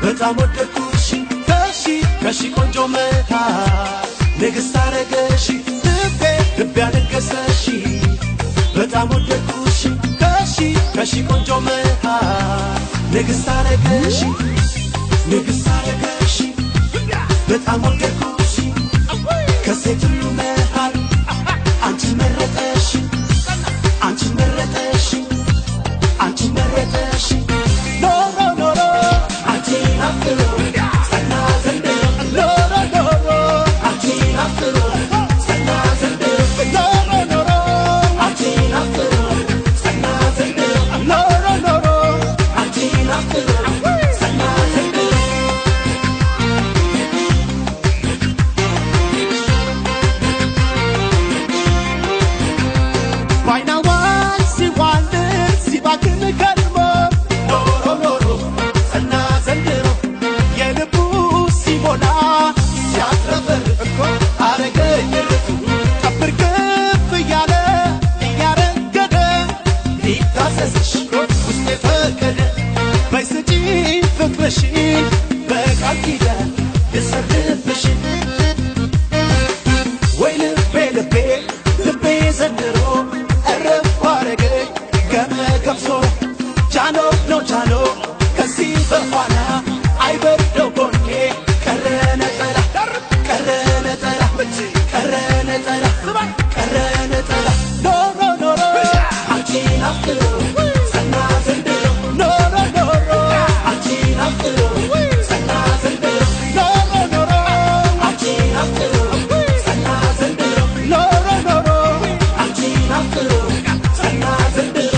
በጣም ወደድኩሽ ከሺ ቆንጆ መታ ንግስት አረገሽ ልቤ ያነገሰሽ በጣም ወደድኩሽ ከሺ ቆንጆ መታ ንግስት አረገሽ በጣም ወደድኩሽ ከሴት ሁሉ መሃል አንቺን መረጠሽ ኖሮ አንቺን አፍቅሮ ጸና ዘንድሮ ኖሮ አንቺን አፍቅሮ ጸና ዘንድሮ ኖሮ አንቺን አፍቅሮ ጸና ዘንድሮ ኖሮ አንቺን አፍቅሮ ጸና ዘንድሮ ባይናዋን ሲዋልድ ሲባክን ከርሞ ኖሮ ጸና ዘንድሮ የልቡ ሲሞላ ሲያትረፈርፍ አረገኝ ቀብር ከፍ እያለ እያረገደ ሊታዘዝሽ ውስጤ ፈቀደ በይ ስጪኝ ፍቅርሽን በቃል ኪዳን ልሰርድብሽ ወይ ልቤ ዘንድሮ እረፍ አረገኝ ከመከብሶ ጃኖ ነው ጃኖ ከዚህ በኋላ አይበርደው ጎኔ ቀረ ነጠላ ኖሮ አንቺን አፍቅሮ ጸና ዘንድሮ ኖሮ አንቺን አፍቅሮ ጸና ዘንድሮ ኖሮ አንቺን አፍቅሮ ጸና ዘንድሮ ኖሮ አንቺን አፍቅሮ ጸና ዘንድሮ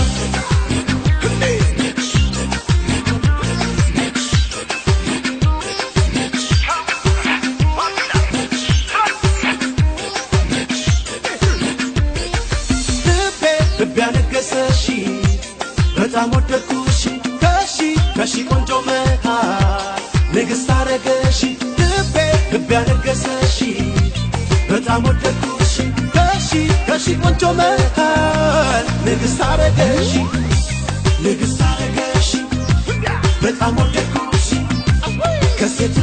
ልቤ ያነገሰሽ በጣም ወደድኩሽ ከሺ ቆንጆ መሃል ንግስት አረገሽ ልቤ ያነገሰሽ በጣም ወደድኩሽ ከሺ ቆንጆ መሃል ንግስት አረገሽ በጣም ወደድኩሽ ከሴት